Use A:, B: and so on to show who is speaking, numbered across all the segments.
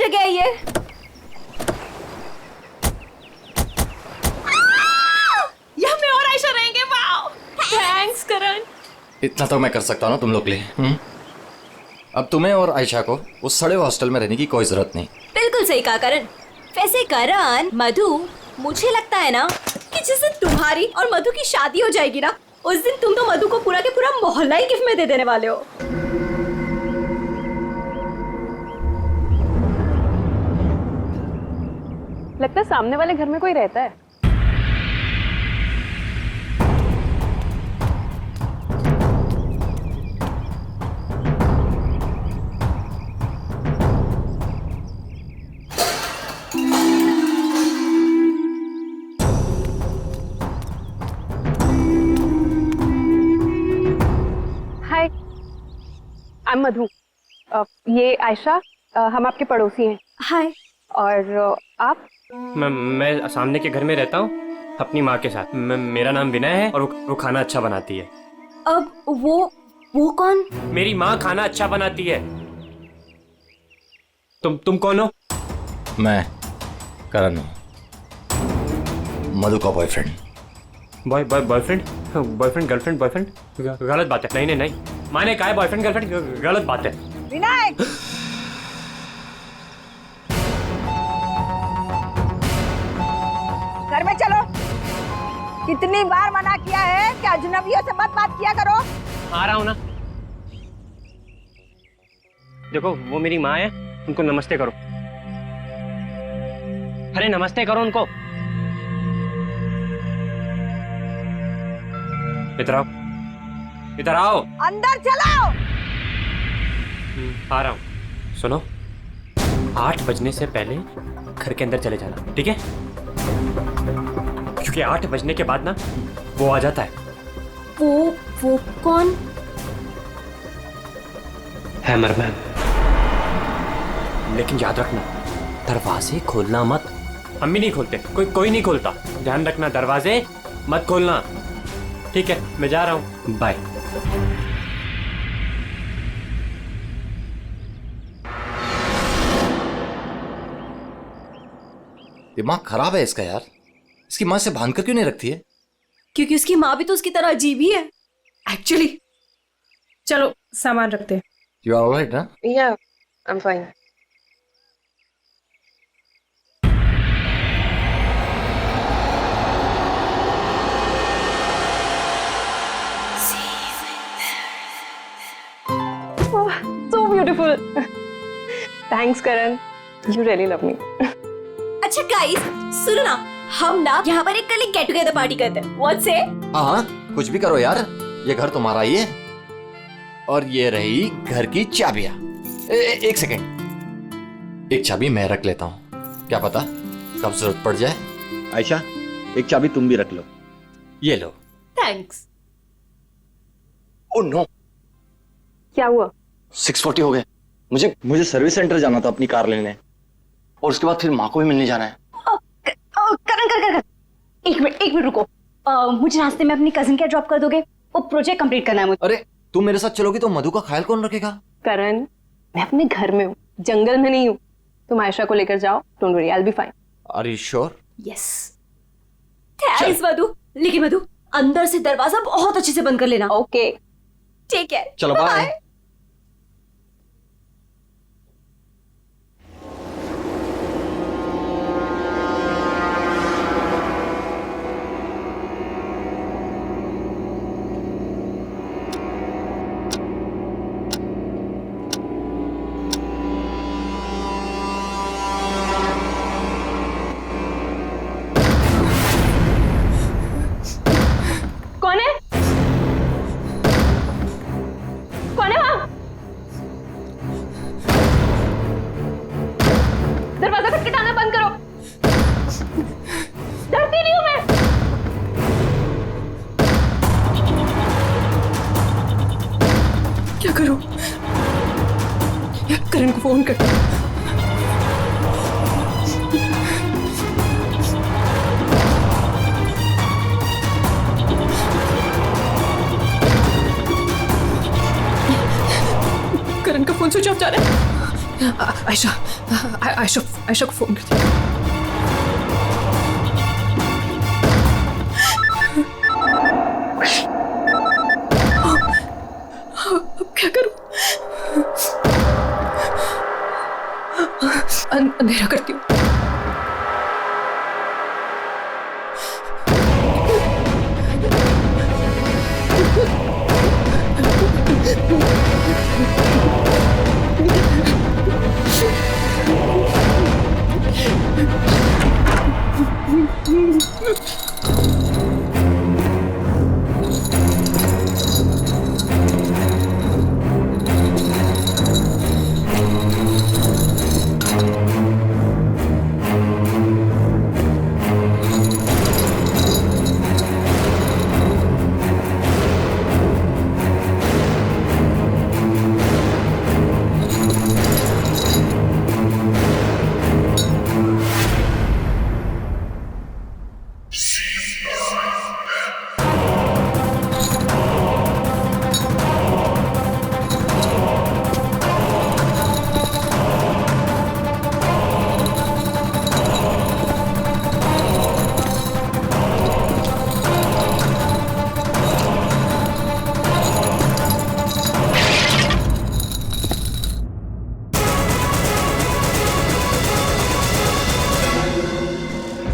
A: जगह है ये?
B: यहाँ मैं और आयशा रहेंगे। वाओ, थैंक्स करण।
C: इतना तो मैं कर सकता हूँ ना तुम लोग के लिए। अब तुम्हें और आयशा को उस सड़े हॉस्टल में रहने की कोई जरूरत नहीं।
A: बिल्कुल सही कहा करण। वैसे करण, मधु, मुझे लगता है ना कि जिस दिन तुम्हारी और मधु की शादी हो जाएगी ना, उस दिन तुम तो मधु को पूरा के पूरा मोहल्ला ही गिफ्ट में दे देने वाले हो।
B: लगता है सामने वाले घर में कोई रहता है। हाय, आई एम मधु। ये आयशा, हम आपके पड़ोसी हैं।
A: हाय।
B: और आप?
D: मैं सामने के घर में रहता हूँ अपनी माँ के साथ। मेरा नाम विनय है और वो खाना अच्छा बनाती है।
A: अब वो कौन?
D: मेरी माँ खाना अच्छा बनाती है। तुम कौन हो?
C: मैं करण हूँ, मधु का बॉयफ्रेंड।
D: बॉयफ्रेंड गर्लफ्रेंड बॉयफ्रेंड गलत बात है। नहीं, मैंने कहा है बॉयफ्रेंड गर्लफ्रेंड गलत बात है।
E: विनायक, घर में चलो। कितनी बार मना किया है कि अजनबियों से मत बात किया करो।
D: आ रहा हूँ ना। देखो, वो मेरी माँ है, उनको नमस्ते करो। अरे नमस्ते करो उनको। इधर आओ।
E: अंदर चलो।
D: आ रहा हूँ। सुनो, 8 बजने से पहले घर के अंदर चले जाना, ठीक है? क्योंकि 8 बजने के बाद ना वो आ जाता है।
A: वो कौन
D: है? मरमैन। लेकिन याद रखना, दरवाजे खोलना मत। अम्मी नहीं खोलते, कोई नहीं खोलता। ध्यान रखना, दरवाजे मत खोलना, ठीक है? मैं जा रहा हूँ, बाय।
C: दिमाग खराब है इसका यार। इसकी माँ से बांध कर क्यों नहीं रखती है?
A: क्योंकि उसकी माँ भी तो उसकी तरह अजीब ही है एक्चुअली।
B: चलो सामान रखते हैं।
C: यू आर ऑलराइट ना?
B: या, I am fine. So beautiful. Thanks Karan, you really love me.
A: अच्छा गाइस, सुनो ना, हम ना यहाँ पर एक कल गेट टुगेदर पार्टी करते हैं। व्हाट से?
C: हाँ, कुछ भी करो यार, ये घर तुम्हारा ही है। और ये रही घर की चाबियां। एक सेकंड, एक चाबी मैं रख लेता हूँ, क्या पता कब जरूरत पड़ जाए।
F: आयशा, एक चाबी तुम भी रख लो।
C: ये लो।
A: थैंक्स।
C: ओह नो,
B: क्या हुआ?
C: 6:40 हो गए।
F: मुझे सर्विस सेंटर जाना था अपनी कार लेने,
C: और उसके बाद फिर माँ को भी मिलने जाना है।
A: करण, एक मिनट रुको। मुझे रास्ते में अपनी कजिन क्या ड्रॉप कर दोगे? वो प्रोजेक्ट कंप्लीट करना है मुझे।
C: अरे तुम मेरे साथ चलोगी तो मधु का ख्याल कौन रखेगा?
B: करण, मैं अपने घर में हूँ, जंगल में नहीं हूँ। तुम आयशा को लेकर जाओ, don't worry, I will be fine.
C: Are you sure?
A: Yes. Thanks Madhu. लेकिन मधु, अंदर से दरवाजा बहुत अच्छे से बंद कर लेना।
B: ओके,
A: ठीक है,
C: चलो बाय।
B: कौन है? कौन है वहां? दरवाजा खटखटाना बंद करो। डरती नहीं हूं मैं। क्या करूं? यार, करण को फोन कर। करण का फोन स्विच ऑफ जा रहा है। आयशा आयशा आयशा को फोन करती हूँ। अब क्या करूं? अंधेरा करती हूँ।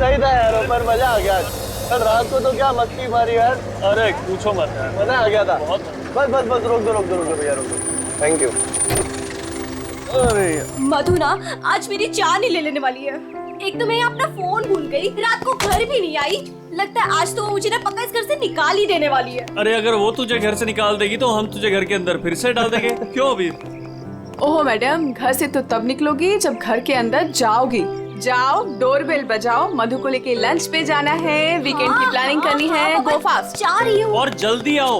G: सही था यार, पर मजा आ गया। कल रात को तो क्या मस्ती मारी यार। अरे पूछो मत यार, मजा आ गया था बहुत। बस बस बस रोक दो भैया, रोक दो। Thank you. अरे
A: मधु ना आज मेरी जान ही ले लेने वाली है। एक तो मैं अपना फोन भूल गई, रात को घर भी नहीं आई। लगता है आज तो मुझे ना पक्का इस घर से निकाल ही देने वाली है।
H: अरे अगर वो तुझे घर से निकाल देगी तो हम तुझे घर के अंदर फिर से डाल देंगे। क्यों अभी?
B: ओहो मैडम, घर से तो तब निकलोगी जब घर के अंदर जाओगी। जाओ, डोरबेल बजाओ, मधु को लेके लंच पे जाना है, वीकेंड की प्लानिंग करनी है। गो फास्ट।
A: जा रही हूँ।
H: और जल्दी आओ।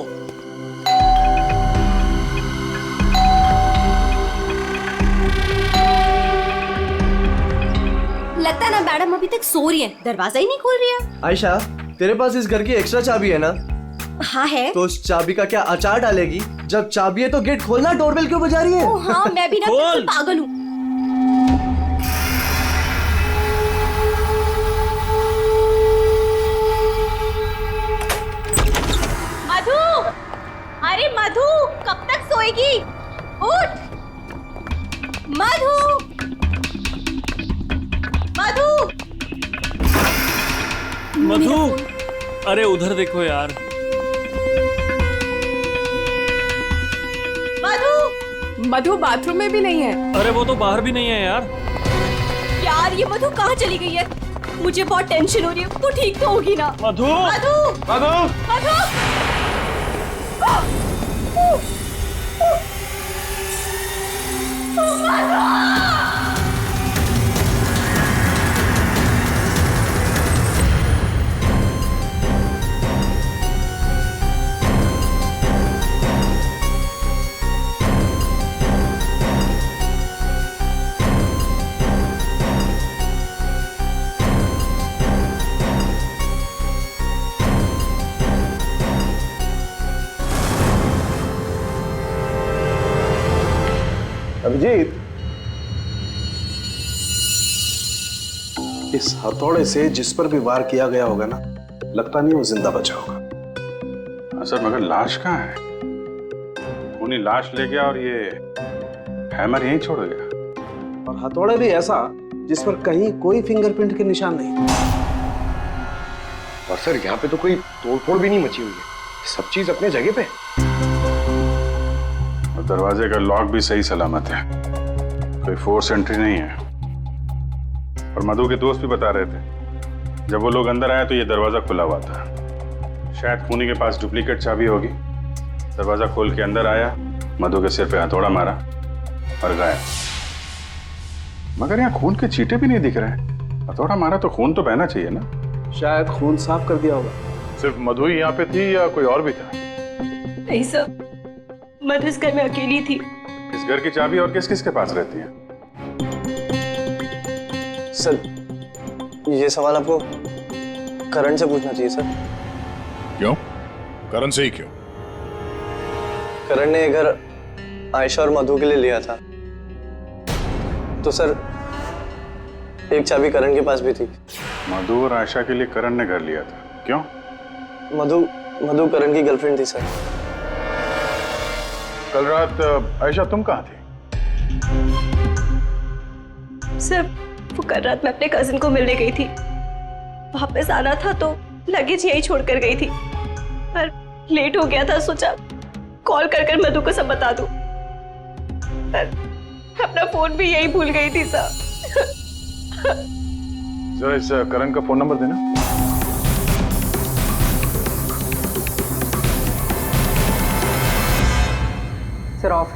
A: लगता है ना मैडम अभी तक सो रही है, दरवाजा ही नहीं खोल रही है।
G: आयशा, तेरे पास इस घर की एक्स्ट्रा चाबी है ना?
A: हाँ है।
G: तो उस चाबी का क्या अचार डालेगी? जब चाबी है तो गेट खोलना, डोरबेल क्यों बजा रही है?
A: ओ हाँ, मैं भी ना बिल्कुल पागल हूँ। मधु, अरे मधु, कब तक सोएगी? उठ मधु, मधु,
H: मधु, अरे उधर देखो यार।
B: मधु बाथरूम में भी नहीं है।
H: अरे वो तो बाहर भी नहीं है यार।
A: यार ये मधु कहाँ चली गई है? मुझे बहुत टेंशन हो रही है। वो ठीक तो होगी ना?
H: मधु,
A: मधु,
H: मधु,
A: मधु,
I: अभिजीत, इस हथौड़े से जिस पर भी वार किया गया होगा ना, लगता नहीं वो जिंदा बचा होगा।
J: सर मगर लाश कहाँ है? खूनी लाश ले गया और ये हैमर यहीं छोड़ गया।
I: और हथौड़ा भी ऐसा जिस पर कहीं कोई फिंगरप्रिंट के निशान नहीं।
F: और सर यहाँ पे तो कोई तोड़फोड़ भी नहीं मची हुई है, सब चीज अपने जगह पे।
J: और दरवाजे का लॉक भी सही सलामत है, कोई फोर्स एंट्री नहीं है। और मधु के दोस्त भी बता रहे थे जब वो लोग अंदर आए तो ये दरवाजा खुला हुआ था। शायद खूनी के पास डुप्लीकेट चाबी होगी। दरवाजा खोल के अंदर आया, मधु के सिर पे हथौड़ा मारा और गायब। मगर यहाँ खून के छींटे भी नहीं दिख रहे। हथौड़ा मारा तो खून तो बहना चाहिए ना?
I: शायद खून साफ कर दिया होगा।
J: सिर्फ मधु ही यहाँ पे थी या कोई और भी था?
A: नहीं सर, मधु इस घर में अकेली थी।
J: इस घर की चाबी और किस किस के पास रहती है?
G: सर, ये सवाल आपको करण से पूछना चाहिए सर।
J: क्यों? करण से ही क्यों?
G: करण ने ये घर आयशा और मधु के लिए लिया था। तो सर एक चाबी करण के पास भी थी।
J: मधु और आयशा के लिए करण ने घर लिया था, क्यों?
G: मधु करण की गर्लफ्रेंड थी सर।
J: कल रात आयशा तुम कहाँ थी?
A: सर वो कल रात मैं अपने कजिन को मिलने गई थी, वापस आना था तो लगेज यही छोड़कर गई थी, पर लेट हो गया था, सोचा कॉल कर मधु को सब बता दूं, पर अपना फोन भी यही भूल गई थी सर।
J: जरा इस करण का फोन नंबर देना।
B: Sir of.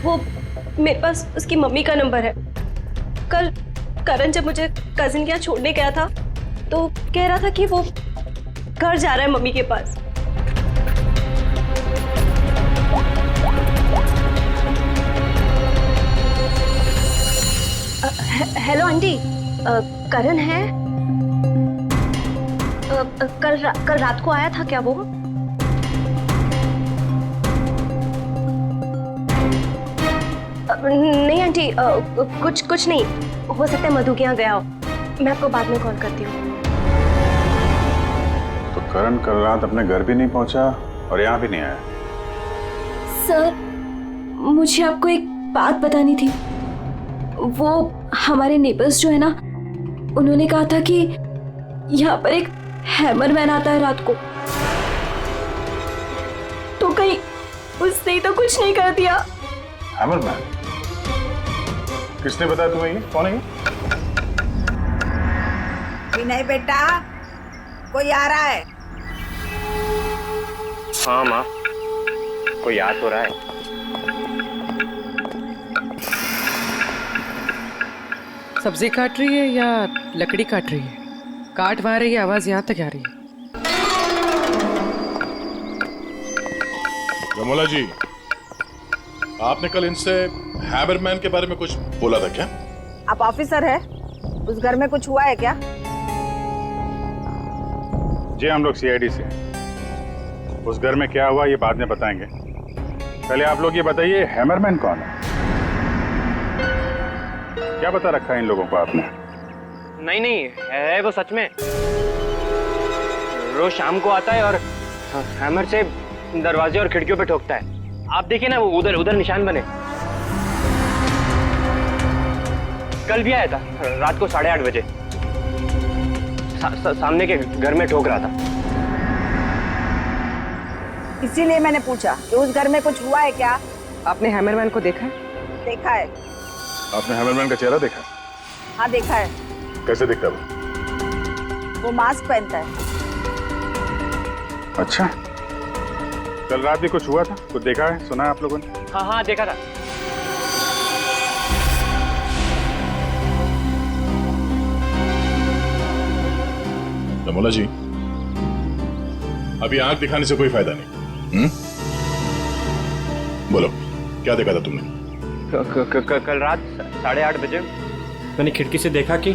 A: वो मेरे पास उसकी मम्मी का नंबर है। कल करण जब मुझे कजिन के यहाँ छोड़ने गया था तो कह रहा था कि वो घर जा रहा है मम्मी के पास। हेलो आंटी, करण है? कल रात को आया था क्या वो? नहीं आंटी, कुछ नहीं, हो सकता है मधु के यहाँ गया हो। मैं आपको बाद में कॉल करती हूँ।
J: तो करण कल रात अपने घर भी नहीं पहुंचा और यहाँ भी नहीं आया।
A: सर मुझे आपको एक बात बतानी थी। वो हमारे नेबर्स जो है ना, उन्होंने कहा था कि यहाँ पर एक हैमर मैन आता है रात को, तो कहीं उसने तो कुछ नहीं कर दिया।
J: Hammer man? किसने बताया तुम्हें? ये कौन है?
E: विनय बेटा, कोई आ रहा है?
D: हाँ माँ, कोई याद हो रहा है।
K: सब्जी काट रही है या लकड़ी काट रही है? काट वहाँ रही है, आवाज यहाँ तक आ रही है।
L: रमोला जी, आपने कल इनसे हैमरमैन के बारे में कुछ बोला था क्या?
E: आप ऑफिसर है, उस घर में कुछ हुआ है क्या?
J: जी हम लोग सीआईडी से। उस घर में क्या हुआ ये बाद में बताएंगे। पहले आप लोग ये बताइए, हैमरमैन कौन है? क्या बता रखा है इन लोगों को आपने?
D: नहीं है वो सच में। रोज शाम को आता है और हैमर से दरवाजे और खिड़कियों पे ठोकता है। आप देखिए ना, वो उधर निशान बने। कल भी आया था रात को 8:30 बजे। सामने के घर में ठोक रहा था।
E: इसीलिए मैंने पूछा कि उस घर में कुछ हुआ है क्या?
K: आपने हैमरमैन को देखा है?
E: देखा है।
L: आपने हैमरमैन का चेहरा देखा?
E: हाँ देखा है।
L: कैसे दिखता है
E: वो मास्क पहनता है।
J: अच्छा, कल रात भी कुछ हुआ था? कुछ देखा है, सुना है आप लोगों ने?
D: हाँ देखा था।
L: रमोला जी, अभी आंख दिखाने से कोई फायदा नहीं। बोलो, क्या देखा था तुमने?
D: कल रात 8:30 बजे मैंने खिड़की से देखा कि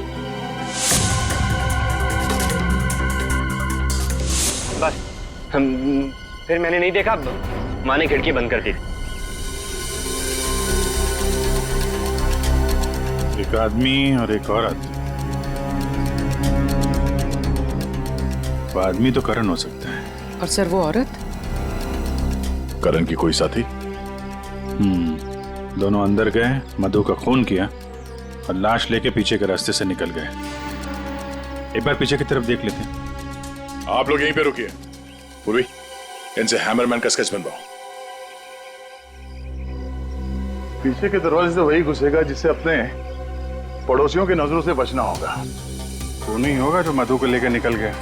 D: बस फिर मैंने नहीं देखा। माँ ने खिड़की बंद कर दी।
J: एक आदमी और एक औरत। वो आदमी तो करण हो सकता है।
K: और सर वो औरत?
L: करण की कोई साथी?
J: दोनों अंदर गए, मधु का खून किया और लाश लेके पीछे के रास्ते से निकल गए। एक बार पीछे की तरफ देख लेते हैं।
L: आप लोग यहीं पे रुकिए। पूर्वी, इनसे हैमरमैन का स्केच बनवाओ।
F: पीछे के दरवाजे से वही घुसेगा जिसे अपने पड़ोसियों की नजरों से बचना होगा।
J: वो नहीं होगा जो मधु को लेकर निकल गया।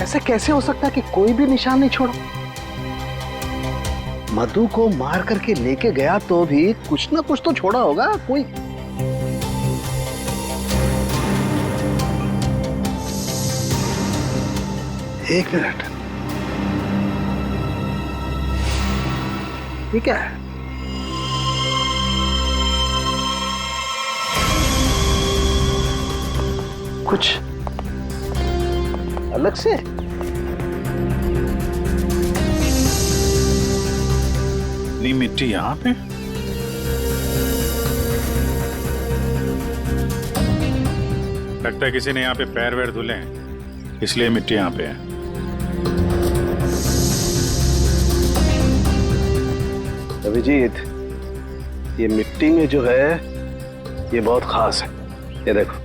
I: ऐसे कैसे हो सकता है कि कोई भी निशान नहीं छोड़ा? मधु को मार करके लेके गया तो भी कुछ ना कुछ तो छोड़ा होगा कोई। एक मिनट, ये क्या है? कुछ अलग से?
L: नी मिट्टी यहाँ पे? लगता है किसी ने यहाँ पे पैर वैर धुले हैं, इसलिए मिट्टी यहाँ पे है।
I: अभिजीत, ये मिट्टी में जो है ये बहुत खास है। ये देखो,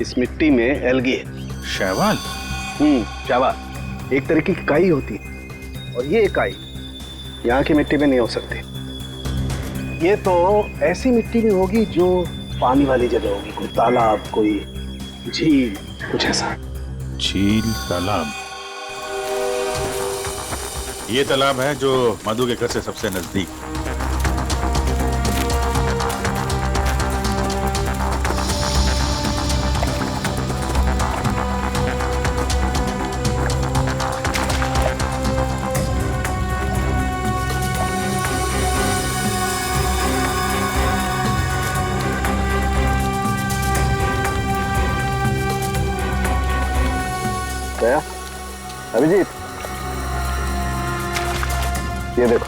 I: इस मिट्टी में एल्गी है।
L: शैवाल?
I: शैवाल एक तरह की इकाई होती है, और ये इकाई यहाँ की मिट्टी में नहीं हो सकती। ये तो ऐसी मिट्टी में होगी जो पानी वाली जगह होगी, कोई तालाब, कोई झील, कुछ ऐसा।
L: झील, तालाब? ये तालाब है जो मधु के घर से सबसे नजदीक।
I: क्या अभिजीत, ये देखो,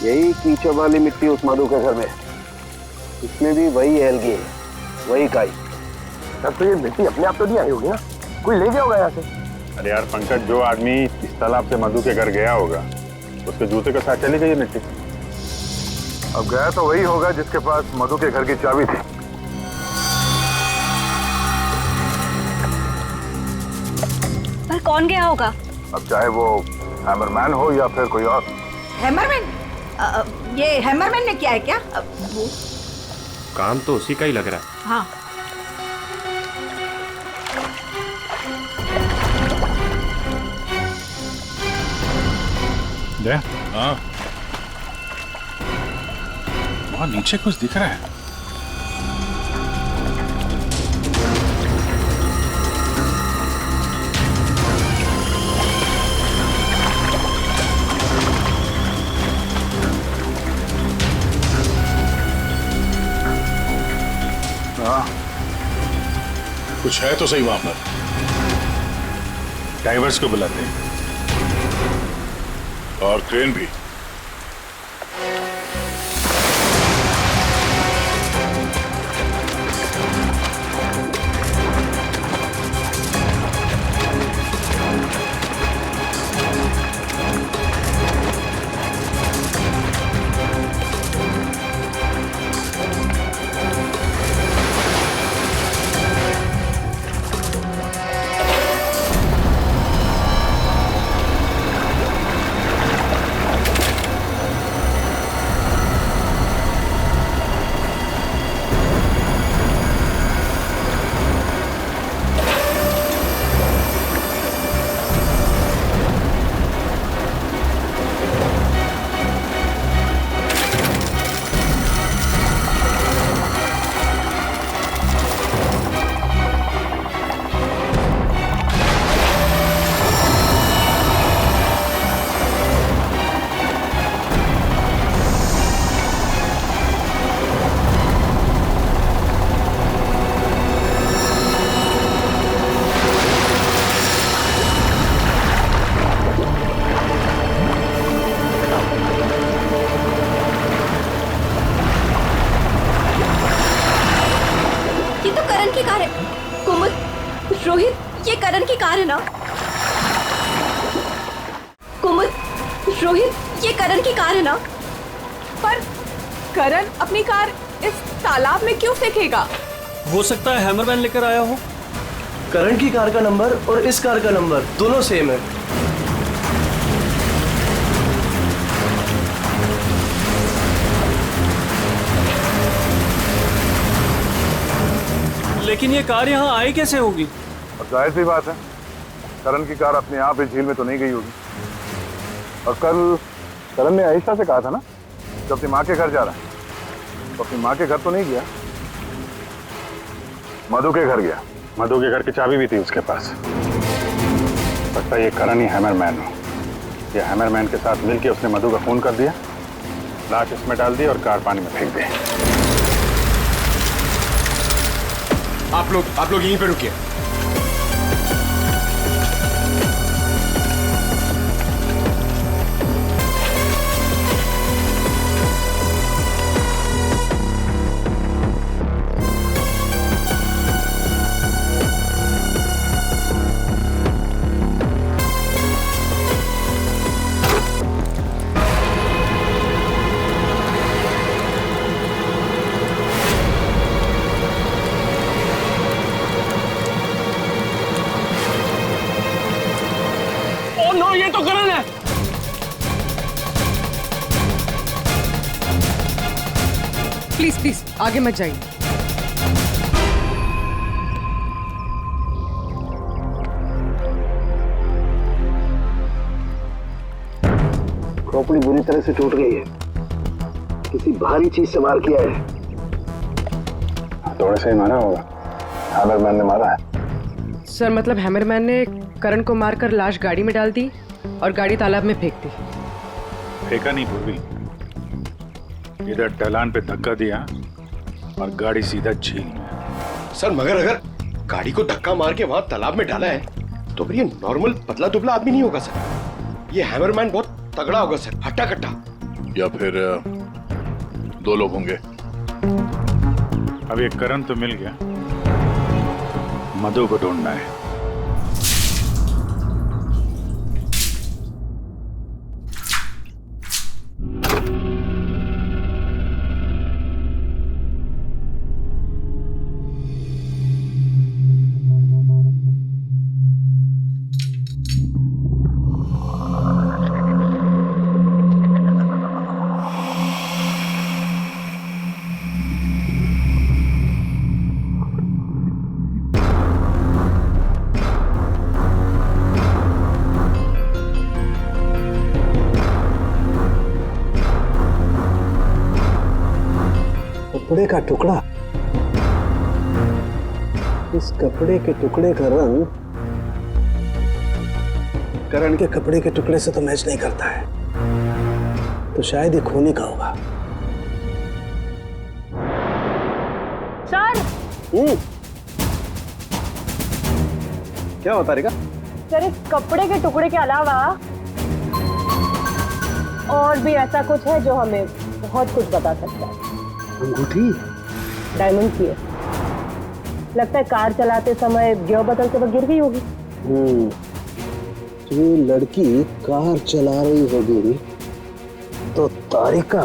I: यही कीचड़ वाली मिट्टी उस मधु के घर में है। इसमें भी वही एल्गी है, वही काई।
G: तब तो ये मिट्टी अपने आप तो नहीं आई होगी ना, कोई ले गया होगा यहाँ से।
J: अरे यार पंकज, जो आदमी इस तालाब से मधु के घर गया होगा उसके जूते के साथ चली गई मिट्टी।
F: अब गया तो वही होगा जिसके पास मधु के घर की चाबी थी।
A: पर कौन गया होगा?
F: अब चाहे वो हैमरमैन हो या फिर कोई और।
E: हैमरमैन? ये हैमरमैन ने किया है क्या? वो
D: काम तो उसी का ही लग रहा है।
E: हाँ,
L: हाँ, वहां नीचे कुछ दिख रहा है।
F: हाँ,
L: कुछ है तो सही वहां पर।
F: डाइवर्स को बुलाते हैं
L: और क्रेन भी।
A: की कार है। कोमल, रोहित, ये करण की कार है ना? कोमल, रोहित, ये करण की कार है ना?
B: पर करण अपनी कार इस तालाब में क्यों फेंकेगा?
H: हो सकता है हैमरमैन लेकर आया हो।
G: करण की कार का नंबर और इस कार का नंबर दोनों सेम है।
H: लेकिन ये कार यहाँ आई कैसे होगी?
F: और जाहिर सी बात है, करण की कार अपने आप इस झील में तो नहीं गई होगी। और कल करण ने आयशा से कहा था ना, जब अपनी माँ के घर जा रहा है, तो अपनी माँ के घर तो नहीं गया, मधु के घर गया।
J: मधु के घर की चाबी भी थी उसके पास। लगता है ये करण ही हैमरमैन हो। ये हैमरमैन के साथ मिलके उसने मधु का खून कर दिया, लाश इसमें डाल दी और कार पानी में फेंक दी।
M: आप लोग यहीं पे रुकिए।
G: बचाओ, ये तो करण है।
K: प्लीज प्लीज आगे मत जाइए।
I: खोपड़ी बुरी तरह से टूट गई है, किसी भारी चीज से वार किया है।
F: हथौड़े से ही मारा होगा, हैमरमैन ने मारा है।
K: सर मतलब हैमरमैन ने करण को मारकर लाश गाड़ी में डाल दी और गाड़ी तालाब में फेंक दी।
J: फेंका नहीं पूर्वी, इधर ढलान पे धक्का दिया और गाड़ी सीधा झील में।
M: सर मगर अगर गाड़ी को धक्का मार के वहां तालाब में डाला है तो फिर ये नॉर्मल पतला दुबला आदमी नहीं होगा सर, ये हैमरमैन बहुत तगड़ा होगा सर, हट्टा कट्टा।
L: या फिर दो लोग होंगे।
J: अब ये करण तो मिल गया, मधु को ढूंढना है।
I: कपड़े का टुकड़ा, इस कपड़े के टुकड़े का रंग करण के कपड़े के टुकड़े से तो मैच नहीं करता है, तो शायद ये खूनी का होगा।
E: सर
I: क्या बता रहेगा?
E: सर इस कपड़े के टुकड़े के अलावा और भी ऐसा कुछ है जो हमें बहुत कुछ बता सकता है।
I: अंगूठी
E: डायमंड की है, लगता है कार चलाते समय गियर बदलते वक्त गिर गई होगी।
I: तो ये लड़की कार चला रही होगी तो तारिका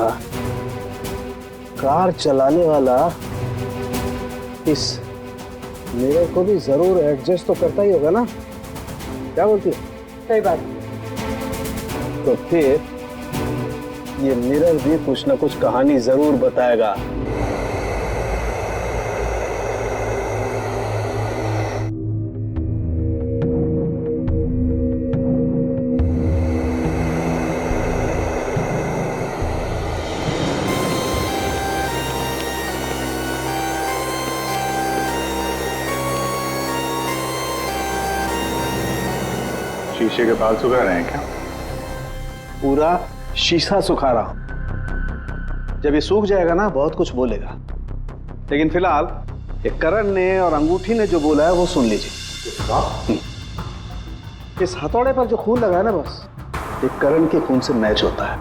I: कार चलाने वाला इस मिरर को भी जरूर एडजस्ट तो करता ही होगा ना, क्या बोलती है?
E: सही बात।
I: तो फिर ये मिरर भी कुछ ना कुछ कहानी जरूर बताएगा।
F: शीशे के बाल सुखा रहे हैं क्या?
I: पूरा शीशा सुखा रहा हूं। जब ये सूख जाएगा ना बहुत कुछ बोलेगा, लेकिन फिलहाल ये करण ने और अंगूठी ने जो बोला है वो सुन लीजिए। इस हथौड़े पर जो खून लगा है ना, बस ये करण के खून से मैच होता है।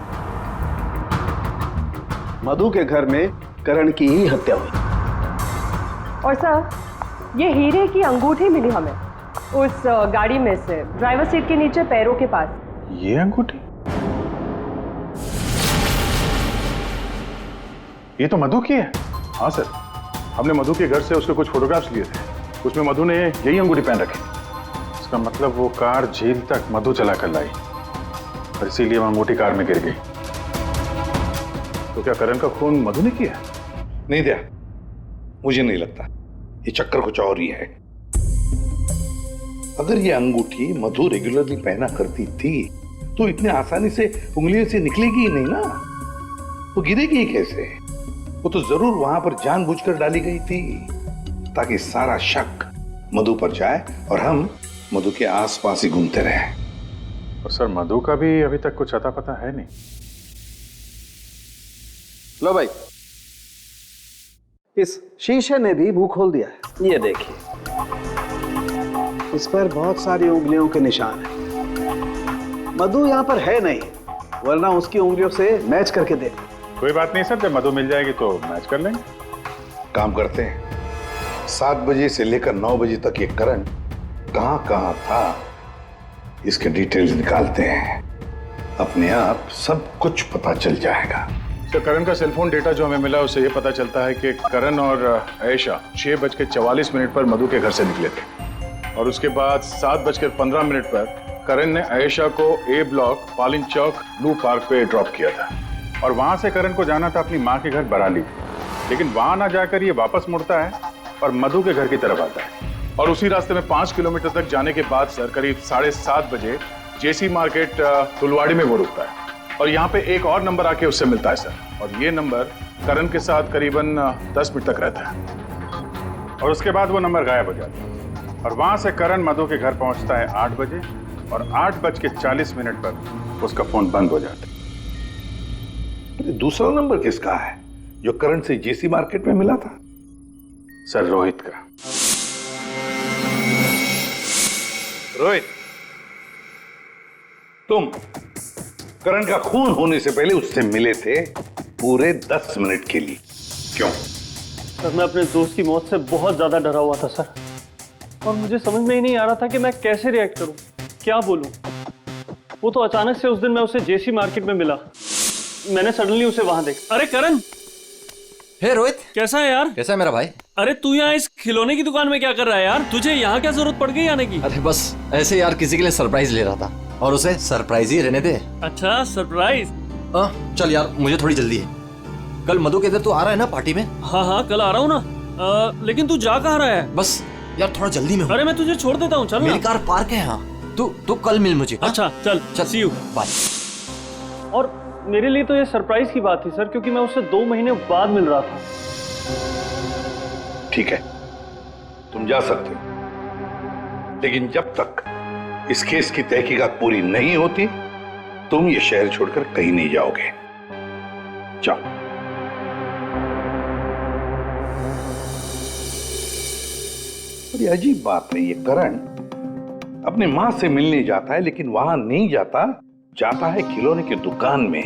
I: मधु के घर में करण की ही हत्या हुई।
E: और सर ये हीरे की अंगूठी मिली हमें उस गाड़ी में से, ड्राइवर सीट के नीचे पैरों के पास।
F: ये अंगूठी? ये तो मधु की है। हाँ सर, हमने मधु के घर से उसके कुछ फोटोग्राफ्स लिए थे, उसमें मधु ने यही अंगूठी पहन रखी। इसका मतलब वो कार झील तक मधु चला कर लाई और इसीलिए वो अंगूठी कार में गिर गई। तो क्या करण का खून मधु ने किया?
M: नहीं दिया, मुझे नहीं लगता, ये चक्कर कुछ और ही है।
L: अगर ये अंगूठी मधु रेगुलरली पहना करती थी तो इतने आसानी से उंगलियों से निकलेगी ही नहीं ना, वो गिरेगी ही कैसे? वो तो जरूर वहां पर जानबूझकर डाली गई थी ताकि सारा शक मधु पर जाए और हम मधु के आसपास ही घूमते रहे।
F: और सर मधु का भी अभी तक कुछ अता पता है नहीं।
I: लो भाई, इस शीशे ने भी मुंह खोल दिया है। ये देखिए, इस पर बहुत सारी उंगलियों के निशान हैं। मधु यहाँ पर है नहीं, वरना उसकी उंगलियों से मैच करके दे।
F: कोई बात नहीं सर, जब मधु मिल जाएगी तो मैच कर लेंगे।
L: काम करते हैं, 7 बजे से लेकर 9 बजे तक ये करण कहाँ कहाँ था इसके डिटेल्स निकालते हैं, अपने आप सब कुछ पता चल जाएगा।
F: सर करण का सेलफोन डेटा जो हमें मिला उससे ये पता चलता है कि करण और आयशा 6:44 पर मधु के घर से निकले थे और उसके बाद 7:15 पर
J: करण ने आयशा को ए ब्लॉक पालिन चौक ब्लू पार्क पे ड्रॉप किया था और वहां से करण को जाना था अपनी माँ के घर बराली, लेकिन वहां ना जाकर ये वापस मुड़ता है और मधु के घर की तरफ आता है और उसी रास्ते में 5 किलोमीटर तक जाने के बाद सर करीब 7:30 बजे जेसी मार्केट फुलवाड़ी में वो रुकता है और यहाँ पे एक और नंबर आके उससे मिलता है सर, और ये नंबर करण के साथ करीबन 10 मिनट तक रहता है और उसके बाद वो नंबर गायब हो जाता है और वहां से करण मधु के घर पहुंचता है 8 बजे और 8:40 पर उसका फोन बंद हो जाता है।
L: दूसरा नंबर किसका है जो करण से जेसी मार्केट में मिला था?
J: सर रोहित का।
L: रोहित, तुम करण का खून होने से पहले उससे मिले थे पूरे 10 मिनट के लिए, क्यों?
G: सर मैं अपने दोस्त की मौत से बहुत ज्यादा डरा हुआ था सर, और मुझे समझ में ही नहीं आ रहा था कि मैं कैसे रिएक्ट करूं, क्या बोलूं। वो तो अचानक से उस दिन मैं उसे जेसी मार्केट में मिला, मैंने सडनली उसे वहां देखा।
H: अरे करण,
C: हे रोहित,
H: कैसा है यार?
C: कैसा है मेरा भाई?
H: अरे तू यहाँ इस खिलौने की दुकान में क्या कर रहा है यार? तुझे यहाँ क्या जरूरत पड़ गई आने की?
C: अरे बस ऐसे यार, किसी के लिए सरप्राइज ले रहा था और उसे सरप्राइज ही रहने दे।
H: अच्छा सरप्राइज?
C: चल यार, मुझे थोड़ी जल्दी है। कल मधु के इधर तू आ रहा है ना पार्टी में?
H: हाँ कल आ रहा हूँ ना, लेकिन तू जा कहाँ रहा है?
C: बस यार थोड़ा जल्दी में हूँ।
H: अरे मैं तुझे छोड़ देता हूँ, चल।
C: मेरी कार पार्क है यहाँ, तू कल मिल मुझे।
H: अच्छा चल, सी यू,
C: बाय।
G: और मेरे लिए तो ये सरप्राइज की बात थी सर, क्योंकि मैं उससे 2 महीने बाद मिल रहा था।
L: ठीक है, तुम जा सकते हो, लेकिन जब तक इस केस की तहकीकात पूरी नहीं होती तुम ये शहर छोड़कर कहीं नहीं जाओगे। जाओ। बड़ी अजीब बात है, ये करण अपने मां से मिलने जाता है लेकिन वहां नहीं जाता, जाता है खिलौने की दुकान में।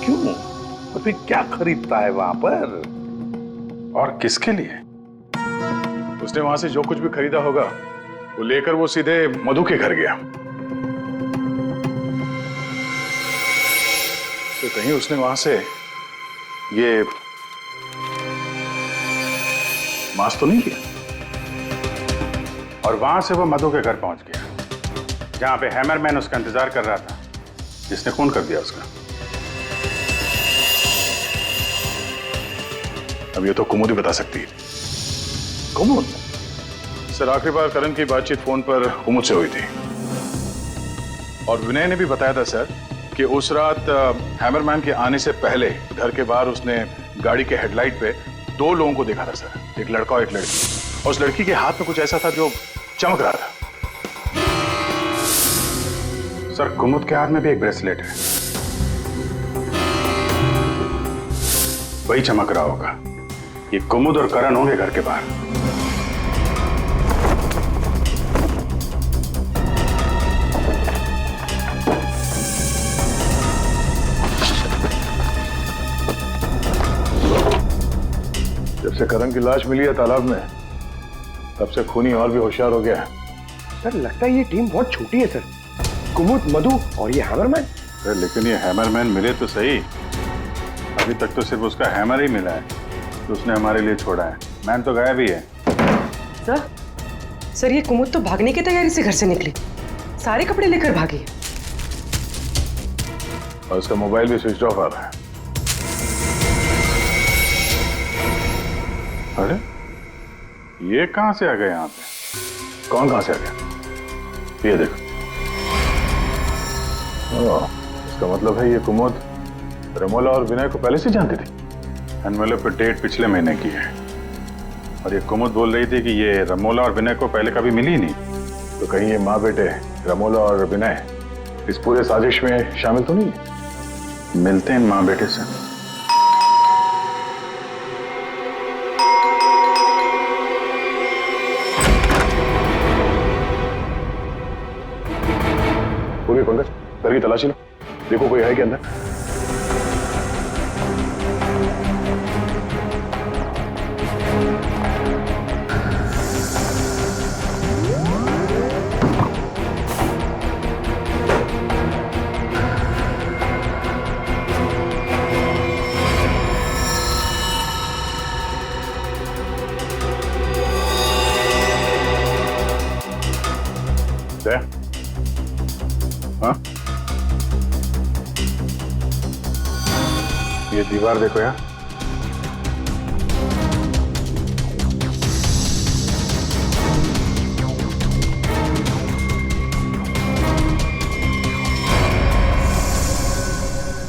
L: क्यों? और फिर क्या खरीदता है वहां पर?
J: और किसके लिए? उसने वहां से जो कुछ भी खरीदा होगा वो लेकर वो सीधे मधु के घर गया। तो कहीं उसने वहां से ये मांस तो नहीं लिया? और वहां से वो मधु के घर पहुंच गया जहां पे हैमरमैन उसका इंतजार कर रहा था, जिसने खून कर दिया उसका। अब ये तो कुमुद ही बता सकती है। कुमुद? सर आखिरी बार करण की बातचीत फोन पर कुमुद से हुई थी और विनय ने भी बताया था सर कि उस रात हैमरमैन के आने से पहले घर के बाहर उसने गाड़ी के हेडलाइट पे 2 लोगों को देखा था सर, एक लड़का और एक लड़की, और उस लड़की के हाथ में कुछ ऐसा था जो चमक रहा था। सर कुमुद के हाथ में भी एक ब्रेसलेट है, वही चमक रहा होगा। ये कुमुद और करण होंगे घर के बाहर। जब से करण की लाश मिली है तालाब में, तब से खूनी और भी होशियार हो गया है।
M: सर लगता है ये टीम बहुत छोटी है सर, कुमुद, मधु और ये हैमरमैन।
J: लेकिन ये हैमरमैन मिले तो सही, अभी तक तो सिर्फ उसका हैमर ही मिला है तो उसने हमारे लिए छोड़ा है। मैन तो गायब ही है।
K: सर ये कुमुद तो भागने की तैयारी से घर से निकली, सारे कपड़े लेकर भागी
J: और उसका मोबाइल भी स्विच ऑफ आ रहा है। अरे ये कहां से आ गए यहाँ पे? कौन कहां से आ गया? ये देखो, इसका मतलब है ये कुमुद रमोला और विनय को पहले से जानती थी। एनवेलप पे डेट पिछले महीने की है और ये कुमुद बोल रही थी कि ये रमोला और विनय को पहले कभी मिली ही नहीं। तो कहीं ये माँ बेटे रमोला और विनय इस पूरे साजिश में शामिल तो नहीं है? मिलते हैं माँ बेटे से। पूरी पंकज, घर की तलाशी लो, देखो कोई है क्या अंदर। हाँ, ये दीवार देखो यार,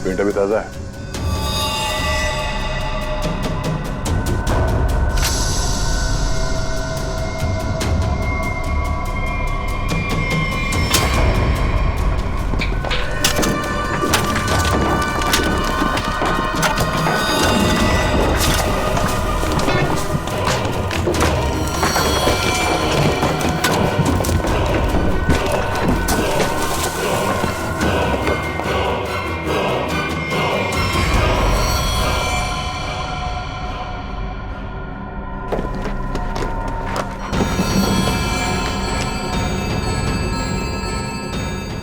J: पेंट अभी ताजा है।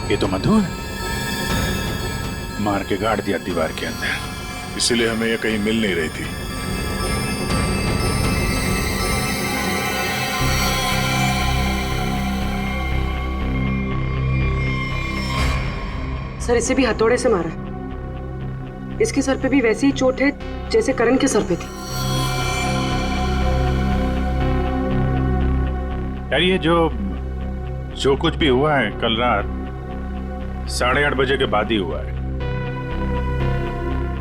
J: ये तो मधु है, मार के गाड़ दिया दीवार के अंदर, इसीलिए हमें ये कहीं मिल नहीं रही थी।
K: सर इसे भी हथौड़े से मारा। इसके सर पे भी वैसी ही चोट है जैसे करण के सर पे थी।
J: यार ये जो कुछ भी हुआ है कल रात 8:30 बजे के बाद ही हुआ है।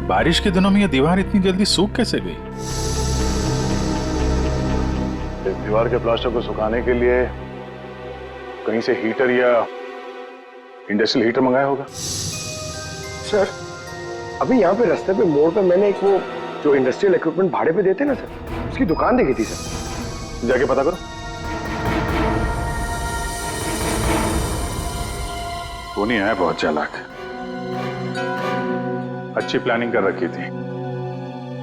J: बारिश के दिनों में ये दीवार इतनी जल्दी सूख कैसे गई? इस दीवार के प्लास्टर को सुखाने के लिए कहीं से हीटर या इंडस्ट्रियल हीटर मंगाया होगा।
M: सर अभी यहाँ पे रास्ते पे मोड़ पे मैंने एक वो जो इंडस्ट्रियल इक्विपमेंट भाड़े पे देते ना सर, उसकी दुकान देखी थी सर।
J: जाके पता करो। वो नहीं है, बहुत चालाक, अच्छी प्लानिंग कर रखी थी।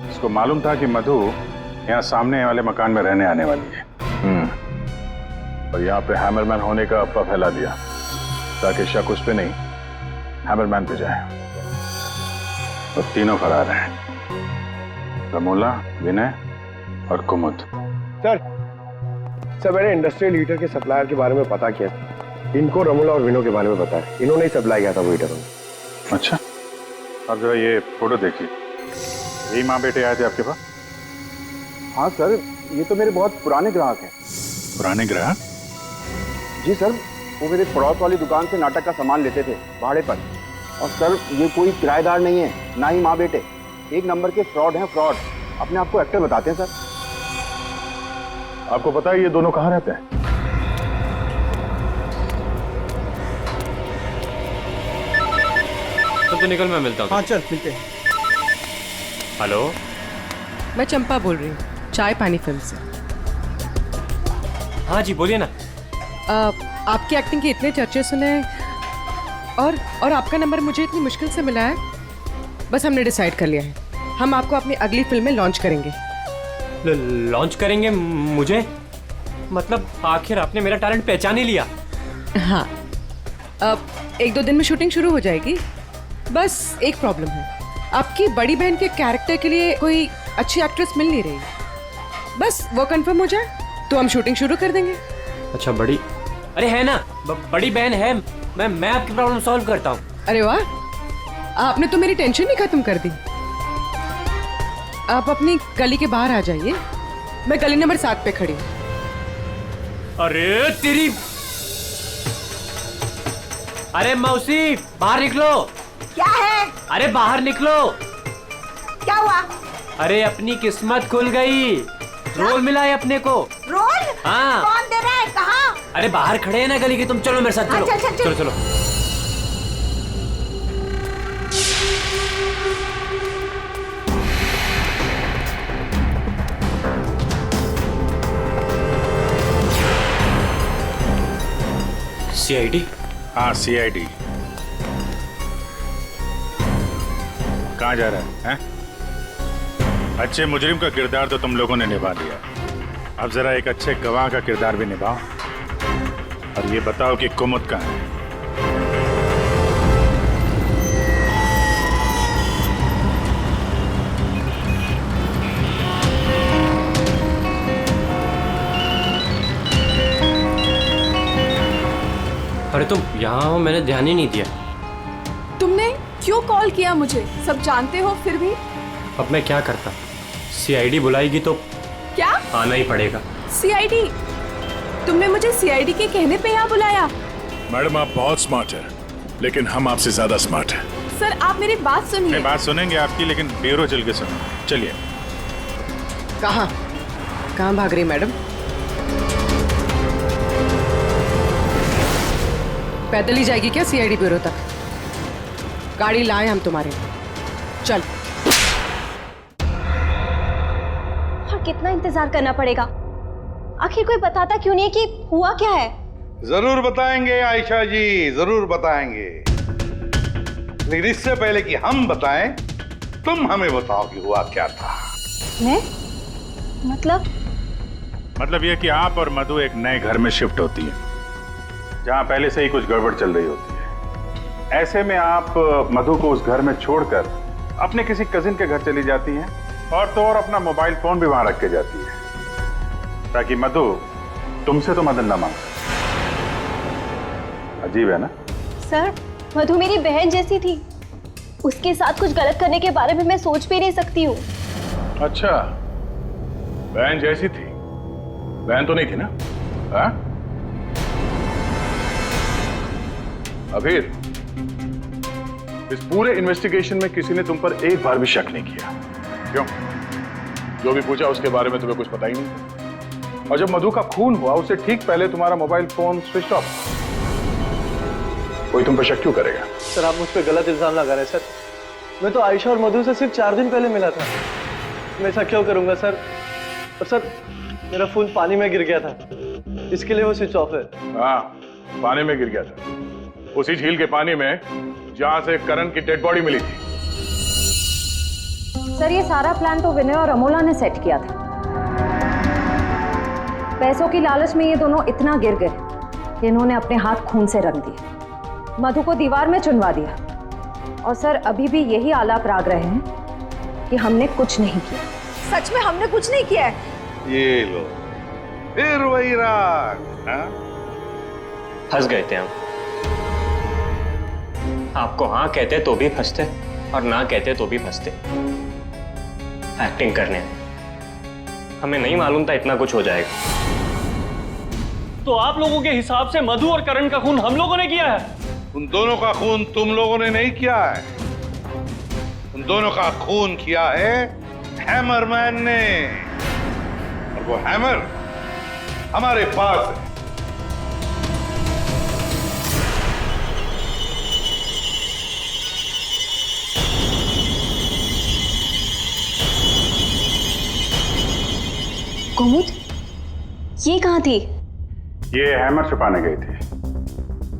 J: उसको मालूम था कि मधु यहाँ सामने वाले मकान में रहने आने वाली है। और यहाँ पे हैमरमैन होने का अफवाह फैला दिया ताकि शक उस पे नहीं हैमरमैन पे जाए। और तीनों फरार हैं, रमोला, विनय और कुमुद।
M: सर मैंने इंडस्ट्रियल हीटर के सप्लायर के बारे में पता किया था। इनको रमोला और विनो के बारे में पता है, इन्होंने ही सप्लाई किया था वो हीटर।
J: अच्छा, अब जरा ये फोटो देखिए, यही माँ बेटे आए थे आपके पास?
N: हाँ सर, ये तो मेरे बहुत पुराने ग्राहक हैं।
J: पुराने ग्राहक?
N: जी सर, वो मेरे पड़ोस वाली दुकान से नाटक का सामान लेते थे भाड़े पर। और सर ये कोई किराएदार नहीं है, ना ही माँ बेटे, एक नंबर के फ्रॉड हैं, फ्रॉड। अपने आप को एक्टर बताते हैं सर।
J: आपको पता है ये दोनों कहाँ रहते हैं?
D: तो निकल, मैं मिलता हूँ।
N: हाँ चल मिलते हैं।
D: हेलो,
K: मैं चंपा बोल रही हूँ, चाय पानी फिल्म से।
D: हाँ जी बोलिए ना।
K: आपकी एक्टिंग के इतने चर्चे सुने और आपका नंबर मुझे इतनी मुश्किल से मिला है। बस हमने डिसाइड कर लिया है, हम आपको अपनी अगली फिल्म में लॉन्च करेंगे।
D: लॉन्च करेंगे मुझे? मतलब आखिर आपने मेरा टैलेंट पहचान ही लिया।
K: हाँ, अब 1-2 दिन में शूटिंग शुरू हो जाएगी। बस एक प्रॉब्लम है, आपकी बड़ी बहन के कैरेक्टर के लिए कोई अच्छी एक्ट्रेस मिल नहीं रही। बस वो कंफर्म हो जाए तो हम शूटिंग शुरू कर देंगे।
D: अच्छा बड़ी, अरे है ना, बड़ी बहन है। मैं आपकी प्रॉब्लम सॉल्व करता हूँ।
K: अरे वाह, आपने तो मेरी टेंशन ही खत्म कर दी। आप अपनी गली के बाहर आ जाइए, मैं गली नंबर 7 पे खड़ी हूँ।
D: अरे तेरी, अरे मौसी बाहर निकलो।
O: क्या है?
D: अरे बाहर निकलो।
O: क्या हुआ?
D: अरे अपनी किस्मत खुल गई, रोल मिला है अपने को।
O: रोल?
D: हाँ।
O: कौन दे रहा है? कहाँ?
D: अरे बाहर खड़े हैं ना गली के, तुम चलो मेरे साथ। चलो
O: चल, चल, चल।
D: चलो चलो। CID?
J: हाँ CID। कहाँ जा रहा है? अच्छे मुजरिम का किरदार तो तुम लोगों ने निभा दिया, अब जरा एक अच्छे गवाह का किरदार भी निभाओ और ये बताओ कि कुमुद कहाँ है?
D: अरे तुम यहाँ हूँ, मैंने ध्यान ही नहीं दिया।
B: तुमने क्यों कॉल किया मुझे? सब जानते हो फिर भी।
D: अब मैं क्या करता? सीआईडी बुलाएगी तो
B: क्या
D: आना ही पड़ेगा।
B: सीआईडी? तुमने मुझे सीआईडी के कहने पे यहाँ बुलाया?
J: मैडम आप बहुत स्मार्ट है, लेकिन हम आपसे ज्यादा स्मार्ट हैं।
B: सर आप मेरी बात सुनिए।
J: बात सुनेंगे आपकी, लेकिन ब्यूरो चल के सुनो। चलिए।
K: कहाँ भाग रही मैडम? पैदल ही जाएगी क्या सीआईडी ब्यूरो तक? गाड़ी लाए हम तुम्हारे लिए। चल।
A: और कितना इंतजार करना पड़ेगा? आखिर कोई बताता क्यों नहीं कि हुआ क्या है?
L: जरूर बताएंगे आयशा जी, जरूर बताएंगे, लेकिन इससे पहले कि हम बताएं, तुम हमें बताओ कि हुआ क्या था।
A: मैं? मतलब
J: यह कि आप और मधु एक नए घर में शिफ्ट होती है, जहां पहले से ही कुछ गड़बड़ चल रही होती है। ऐसे में आप मधु को उस घर में छोड़कर अपने किसी कजिन के घर चली जाती हैं, और तो और अपना मोबाइल फोन भी वहां रख के जाती है, ताकि मधु तुमसे तो मदद ना मांगे। अजीब है ना?
A: सर, मधु मेरी बहन जैसी थी। उसके साथ कुछ गलत करने के बारे में मैं सोच भी नहीं सकती हूँ।
J: अच्छा, बहन जैसी थी? बहन तो नहीं थी ना? हाँ? अबीर, इस पूरे इन्वेस्टिगेशन में किसी ने तुम पर एक बार भी शक नहीं किया, क्यों? जो भी पूछा उसके बारे में तुम्हें कुछ पता ही नहीं। और जब मधु का खून हुआ उससे ठीक पहले तुम्हारा मोबाइल फोन स्विच ऑफ। कोई तुम पर शक क्यों करेगा?
G: सर आप मुझ पर गलत इल्जाम लगा रहे हैं सर। मैं तो आयशा और मधु से सिर्फ 4 दिन पहले मिला था। मैं ऐसा क्यों करूंगा सर? और सर मेरा फोन पानी में गिर गया था, इसके लिए वो स्विच ऑफ है।
J: हाँ, पानी में गिर गया था, उसी झील के पानी में जहां से करण की डेड बॉडी मिली थी।
P: सर ये सारा प्लान तो विनय और अमोला ने सेट किया था। पैसों की लालच में ये दोनों इतना गिर गए कि इन्होंने अपने हाथ खून से रंग दिए, मधु को दीवार में चुनवा दिया। और सर अभी भी यही आलाप राग रहे हैं कि हमने कुछ नहीं किया।
O: सच में हमने कुछ नहीं किया है।
L: ये लो, फिर वही राग।
D: फंस गए थे हम। आपको हाँ कहते तो भी फंसते, और ना कहते तो भी फंसते। एक्टिंग करने हमें नहीं मालूम था इतना कुछ हो जाएगा।
G: तो आप लोगों के हिसाब से मधु और करण का खून हम लोगों ने किया है?
L: उन दोनों का खून तुम लोगों ने नहीं किया है, उन दोनों का खून किया है हैमरमैन ने। और वो हैमर हमारे पास है।
A: कुमुद, ये कहाँ थी?
J: ये हैमर छुपाने गई थी,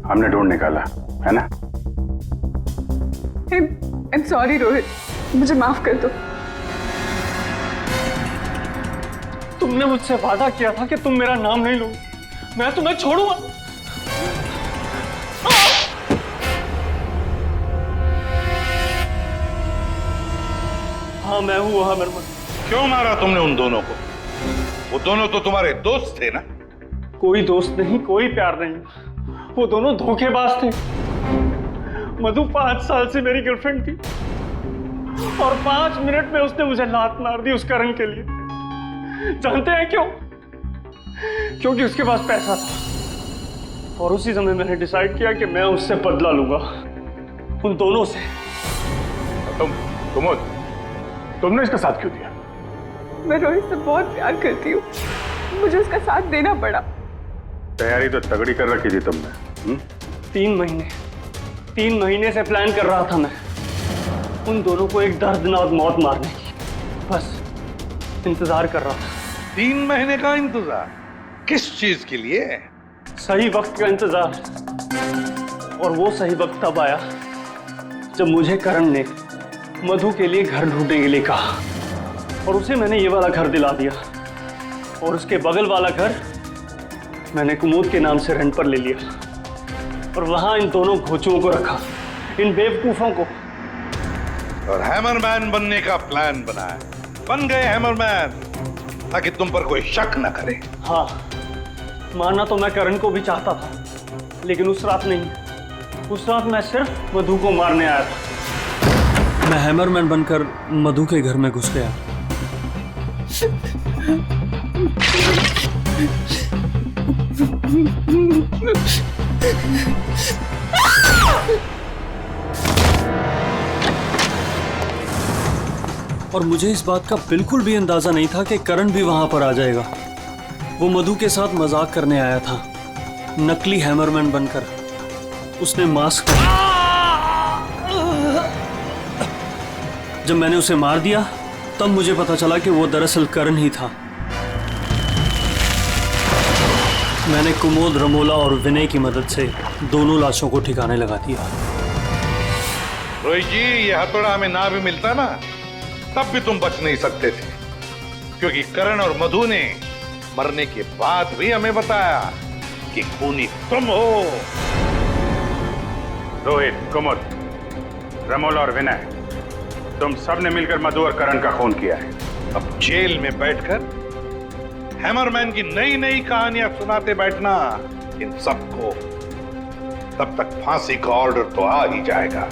J: हमने ढूंढ निकाला, है ना?
B: I'm sorry रोहित, मुझे माफ कर दो।
G: तुमने मुझसे वादा किया था कि तुम मेरा नाम नहीं लोगे, मैं तुम्हें छोड़ूंगा। हाँ मैं हूँ वहां मरमत।
L: क्यों मारा तुमने उन दोनों को? वो दोनों तो तुम्हारे दोस्त थे ना?
G: कोई दोस्त नहीं, कोई प्यार नहीं, वो दोनों धोखेबाज थे। मधु 5 साल से मेरी गर्लफ्रेंड थी, और 5 मिनट में उसने मुझे लात मार दी उस करण के लिए। जानते हैं क्यों? क्योंकि उसके पास पैसा था, और उसी समय मैंने डिसाइड किया कि मैं उससे बदला लूंगा, उन दोनों से।
J: तुमने इसका साथ क्यों दिया?
B: मैं रोहित से बहुत प्यार करती हूँ, मुझे उसका साथ देना पड़ा।
J: तैयारी तो तगड़ी कर रखी थी तुमने।
G: 3 महीने से प्लान कर रहा था मैं उन दोनों को एक दर्दनाक मौत मारने की। बस इंतजार कर रहा था।
L: 3 महीने का इंतजार? किस चीज के लिए?
G: सही वक्त का इंतजार। और वो सही वक्त तब आया जब मुझे करण ने मधु के लिए घर ढूंढने के लिए कहा, और उसे मैंने ये वाला घर दिला दिया, और उसके बगल वाला घर मैंने कुमुद के नाम से रेंट पर ले लिया, और वहां इन दोनों घोचुओं को रखा, इन बेवकूफों को।
L: और हैमरमैन बनने का प्लान बनाया। बन गए हैमरमैन, ताकि तुम पर कोई शक न करे।
G: हाँ, मानना तो मैं करण को भी चाहता था, लेकिन उस रात नहीं, उस रात मैं सिर्फ मधु को मारने आया था। मैं हैमरमैन बनकर मधु के घर में घुस गया। और मुझे इस बात का बिल्कुल भी अंदाजा नहीं था कि करण भी वहां पर आ जाएगा। वो मधु के साथ मजाक करने आया था, नकली हैमरमैन बनकर। उसने मास्क जब मैंने उसे मार दिया तब मुझे पता चला कि वो दरअसल करण ही था। मैंने कुमोद, रमोला और विनय की मदद से दोनों लाशों को ठिकाने लगा दिया।
L: रोहित जी, ये हथौड़ा हमें ना भी मिलता ना तब भी तुम बच नहीं सकते थे, क्योंकि करण और मधु ने मरने के बाद भी हमें बताया कि खूनी तुम हो।
J: रोहित, कुमुद, रमोला और विनय, तुम सब ने मिलकर मधु और करण का खून किया है।
L: अब जेल में बैठकर हैमरमैन की नई नई कहानियां सुनाते बैठना इन सबको, तब तक फांसी का ऑर्डर तो आ ही जाएगा।